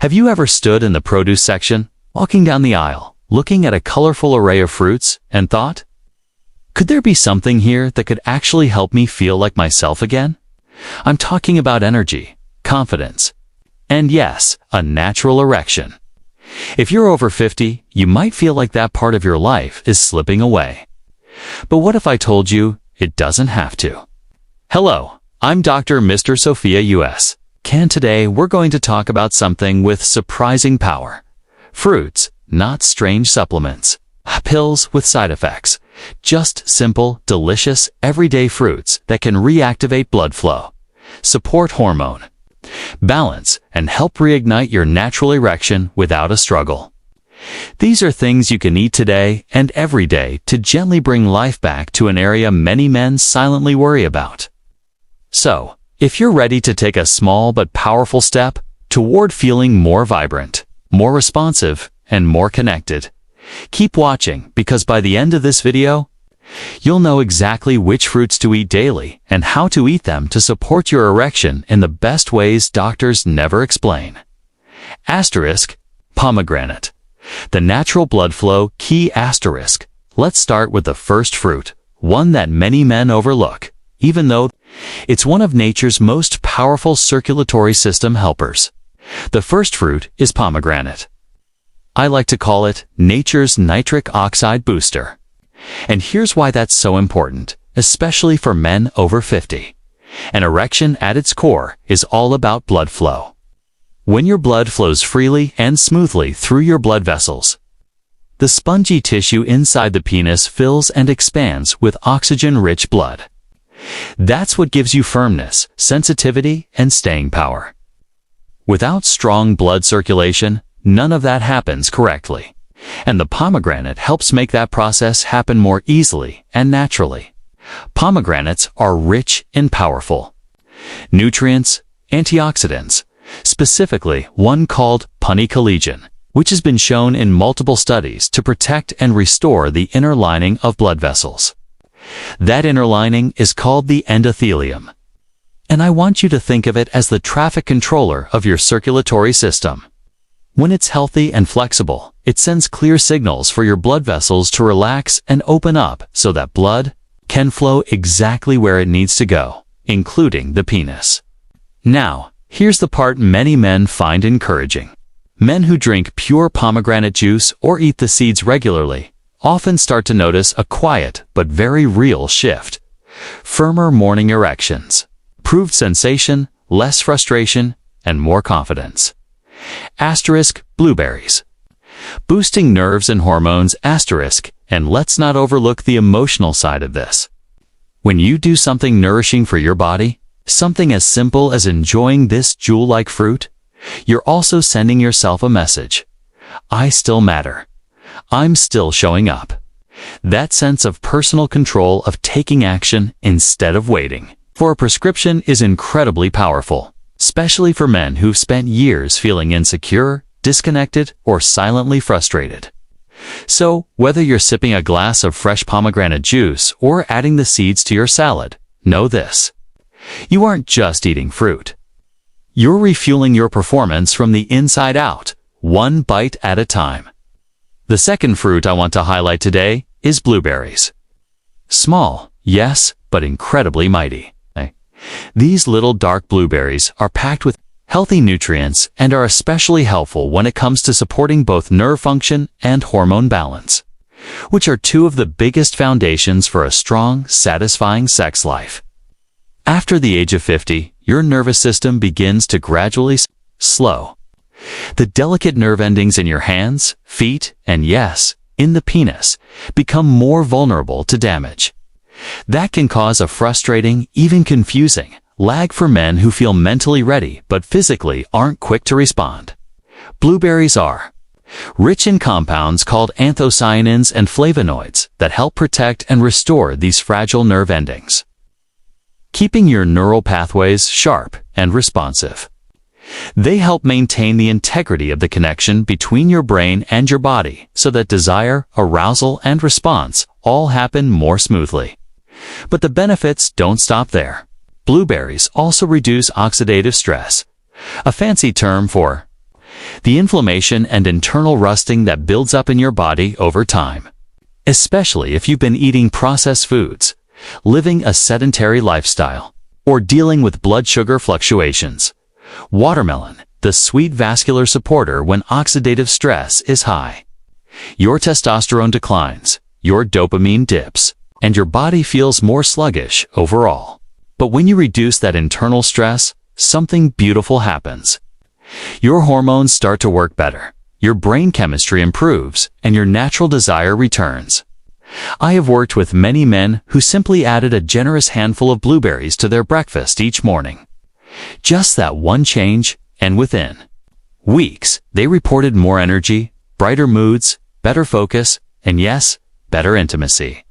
Have you ever stood in the produce section, walking down the aisle, looking at a colorful array of fruits, and thought, could there be something here that could actually help me feel like myself again? I'm talking about energy, confidence, and yes, a natural erection. If you're over 50, you might feel like that part of your life is slipping away. But what if I told you it doesn't have to? Hello, I'm Dr. Mr. SOPHIA US. And today we're going to talk about something with surprising power. Fruits, not strange supplements. Pills with side effects. Just simple, delicious, everyday fruits that can reactivate blood flow, support hormone balance, and help reignite your natural erection without a struggle. These are things you can eat today and every day to gently bring life back to an area many men silently worry about. So, if you're ready to take a small but powerful step toward feeling more vibrant, more responsive, and more connected, keep watching because by the end of this video, you'll know exactly which fruits to eat daily and how to eat them to support your erection in the best ways doctors never explain. Asterisk, pomegranate. The natural blood flow key asterisk. Let's start with the first fruit, one that many men overlook, even though it's one of nature's most powerful circulatory system helpers. The first fruit is pomegranate. I like to call it nature's nitric oxide booster. And here's why that's so important, especially for men over 50. An erection at its core is all about blood flow. When your blood flows freely and smoothly through your blood vessels, the spongy tissue inside the penis fills and expands with oxygen-rich blood. That's what gives you firmness, sensitivity, and staying power. Without strong blood circulation, none of that happens correctly. And the pomegranate helps make that process happen more easily and naturally. Pomegranates are rich and powerful nutrients, antioxidants, specifically one called pomegranates, which has been shown in multiple studies to protect and restore the inner lining of blood vessels. That inner lining is called the endothelium. And I want you to think of it as the traffic controller of your circulatory system. When it's healthy and flexible, it sends clear signals for your blood vessels to relax and open up so that blood can flow exactly where it needs to go, including the penis. Now, here's the part many men find encouraging. Men who drink pure pomegranate juice or eat the seeds regularly often start to notice a quiet but very real shift. Firmer morning erections, improved sensation, less frustration, and more confidence. Asterisk, blueberries. Boosting nerves and hormones, asterisk, and let's not overlook the emotional side of this. When you do something nourishing for your body, something as simple as enjoying this jewel-like fruit, you're also sending yourself a message. I still matter. I'm still showing up. That sense of personal control of taking action instead of waiting for a prescription is incredibly powerful, especially for men who've spent years feeling insecure, disconnected, or silently frustrated. So, whether you're sipping a glass of fresh pomegranate juice or adding the seeds to your salad, know this. You aren't just eating fruit. You're refueling your performance from the inside out, one bite at a time. The second fruit I want to highlight today is blueberries. Small, yes, but incredibly mighty. These little dark blueberries are packed with healthy nutrients and are especially helpful when it comes to supporting both nerve function and hormone balance, which are two of the biggest foundations for a strong, satisfying sex life. After the age of 50, your nervous system begins to gradually slow. The delicate nerve endings in your hands, feet, and yes, in the penis, become more vulnerable to damage. That can cause a frustrating, even confusing, lag for men who feel mentally ready but physically aren't quick to respond. Blueberries are rich in compounds called anthocyanins and flavonoids that help protect and restore these fragile nerve endings, keeping your neural pathways sharp and responsive. They help maintain the integrity of the connection between your brain and your body so that desire, arousal, and response all happen more smoothly. But the benefits don't stop there. Blueberries also reduce oxidative stress, a fancy term for the inflammation and internal rusting that builds up in your body over time. Especially if you've been eating processed foods, living a sedentary lifestyle, or dealing with blood sugar fluctuations. Watermelon, the sweet vascular supporter when oxidative stress is high. Your testosterone declines, your dopamine dips, and your body feels more sluggish overall. But when you reduce that internal stress, something beautiful happens. Your hormones start to work better, your brain chemistry improves, and your natural desire returns. I have worked with many men who simply added a generous handful of blueberries to their breakfast each morning. Just that one change, and within weeks, they reported more energy, brighter moods, better focus, and yes, better intimacy.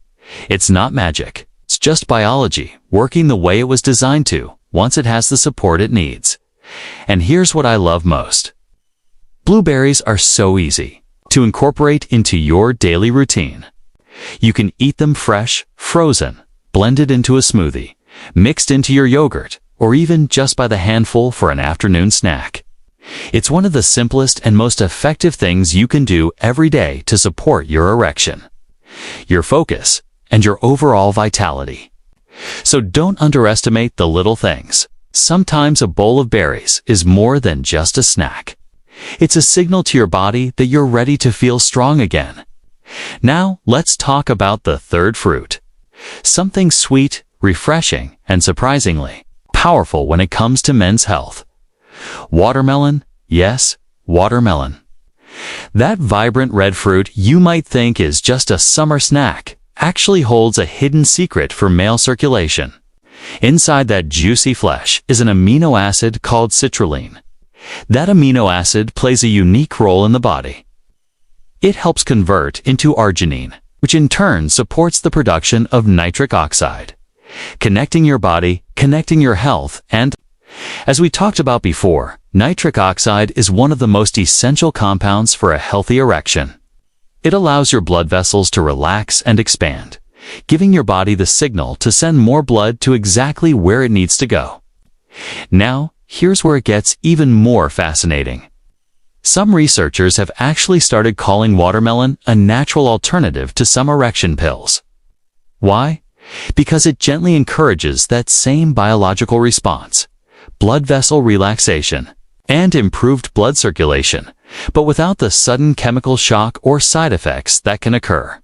It's not magic. It's just biology working the way it was designed to once it has the support it needs. And here's what I love most. Blueberries are so easy to incorporate into your daily routine. You can eat them fresh, frozen, blended into a smoothie, mixed into your yogurt, or even just by the handful for an afternoon snack. It's one of the simplest and most effective things you can do every day to support your erection, your focus, and your overall vitality. So don't underestimate the little things. Sometimes a bowl of berries is more than just a snack. It's a signal to your body that you're ready to feel strong again. Now, let's talk about the third fruit. Something sweet, refreshing, and surprisingly powerful when it comes to men's health. Watermelon, yes, watermelon. That vibrant red fruit you might think is just a summer snack actually holds a hidden secret for male circulation. Inside that juicy flesh is an amino acid called citrulline. That amino acid plays a unique role in the body. It helps convert into arginine, which in turn supports the production of nitric oxide, connecting your body, connecting your health, and, as we talked about before, nitric oxide is one of the most essential compounds for a healthy erection. It allows your blood vessels to relax and expand, giving your body the signal to send more blood to exactly where it needs to go. Now, here's where it gets even more fascinating. Some researchers have actually started calling watermelon a natural alternative to some erection pills. Why? Because it gently encourages that same biological response, blood vessel relaxation, and improved blood circulation, but without the sudden chemical shock or side effects that can occur.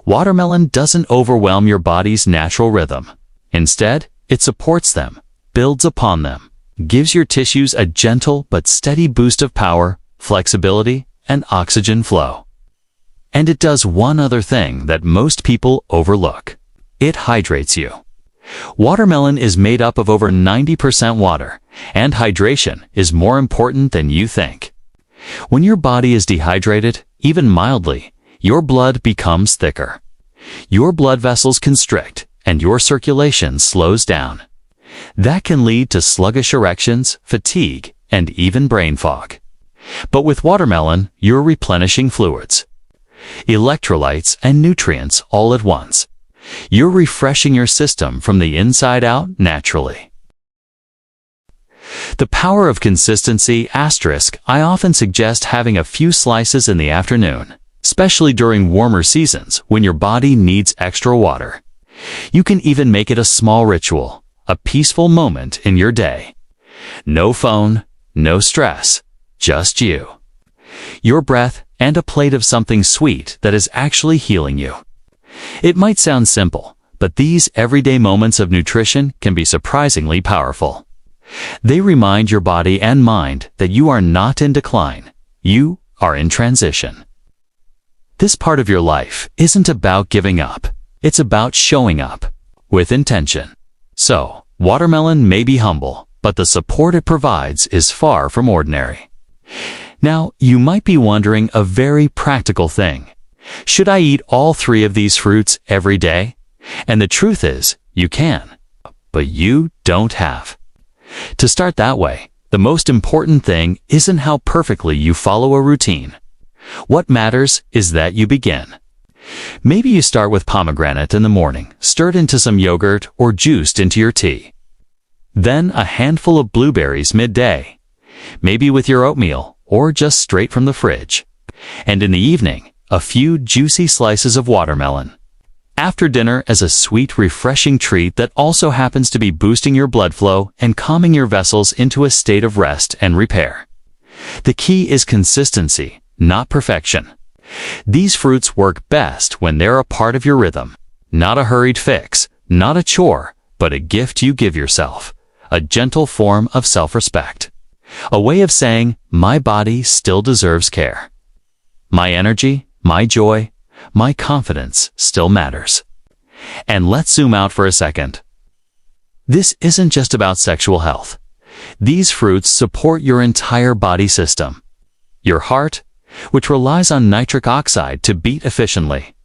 Watermelon doesn't overwhelm your body's natural rhythm. Instead, it supports them, builds upon them, gives your tissues a gentle but steady boost of power, flexibility, and oxygen flow. And it does one other thing that most people overlook. It hydrates you. Watermelon is made up of over 90% water, and hydration is more important than you think. When your body is dehydrated, even mildly, your blood becomes thicker. Your blood vessels constrict, and your circulation slows down. That can lead to sluggish erections, fatigue, and even brain fog. But with watermelon, you're replenishing fluids, electrolytes, and nutrients all at once. You're refreshing your system from the inside out naturally. The power of consistency *, I often suggest having a few slices in the afternoon, especially during warmer seasons when your body needs extra water. You can even make it a small ritual, a peaceful moment in your day. No phone, no stress, just you, your breath, and a plate of something sweet that is actually healing you. It might sound simple, but these everyday moments of nutrition can be surprisingly powerful. They remind your body and mind that you are not in decline, you are in transition. This part of your life isn't about giving up, it's about showing up with intention. So, watermelon may be humble, but the support it provides is far from ordinary. Now, you might be wondering a very practical thing. Should I eat all 3 of these fruits every day? And the truth is, you can, but you don't have. To start that way, the most important thing isn't how perfectly you follow a routine. What matters is that you begin. Maybe you start with pomegranate in the morning, stirred into some yogurt or juiced into your tea. Then a handful of blueberries midday, maybe with your oatmeal or just straight from the fridge. And in the evening, a few juicy slices of watermelon. After dinner as a sweet, refreshing treat that also happens to be boosting your blood flow and calming your vessels into a state of rest and repair. The key is consistency, not perfection. These fruits work best when they're a part of your rhythm. Not a hurried fix, not a chore, but a gift you give yourself. A gentle form of self-respect. A way of saying, my body still deserves care. My energy, my joy, my confidence still matters. And let's zoom out for a second. This isn't just about sexual health. These fruits support your entire body system. Your heart, which relies on nitric oxide to beat efficiently.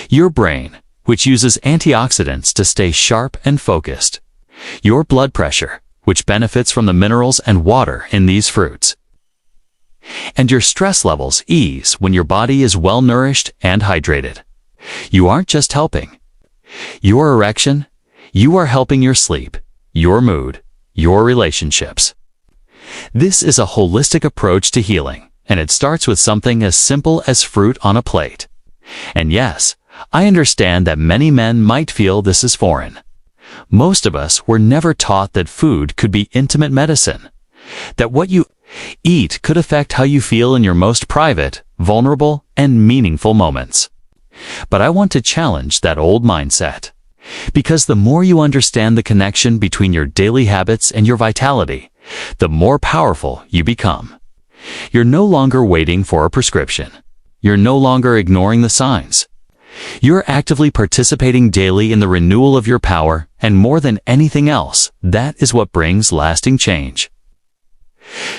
Your brain, which uses antioxidants to stay sharp and focused. Your blood pressure, which benefits from the minerals and water in these fruits. And your stress levels ease when your body is well nourished and hydrated. You aren't just helping. Your erection, you are helping your sleep, your mood, your relationships. This is a holistic approach to healing, and it starts with something as simple as fruit on a plate. And yes, I understand that many men might feel this is foreign. Most of us were never taught that food could be intimate medicine, that what you eat could affect how you feel in your most private, vulnerable, and meaningful moments. But I want to challenge that old mindset. Because the more you understand the connection between your daily habits and your vitality, the more powerful you become. You're no longer waiting for a prescription. You're no longer ignoring the signs. You're actively participating daily in the renewal of your power, and more than anything else, that is what brings lasting change.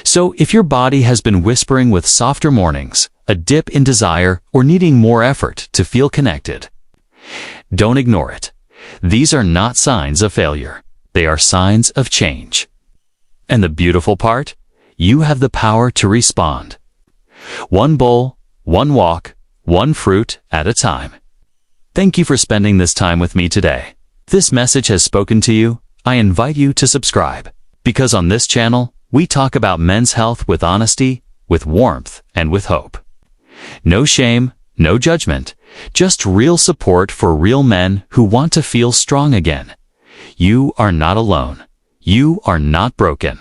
So if your body has been whispering with softer mornings, a dip in desire, or needing more effort to feel connected, don't ignore it. These are not signs of failure. They are signs of change. And the beautiful part? You have the power to respond. One bowl, one walk, one fruit at a time. Thank you for spending this time with me today. If this message has spoken to you, I invite you to subscribe. Because on this channel, we talk about men's health with honesty, with warmth, and with hope. No shame, no judgment, just real support for real men who want to feel strong again. You are not alone. You are not broken.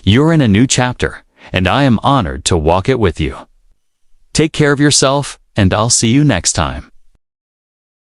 You're in a new chapter, and I am honored to walk it with you. Take care of yourself, and I'll see you next time.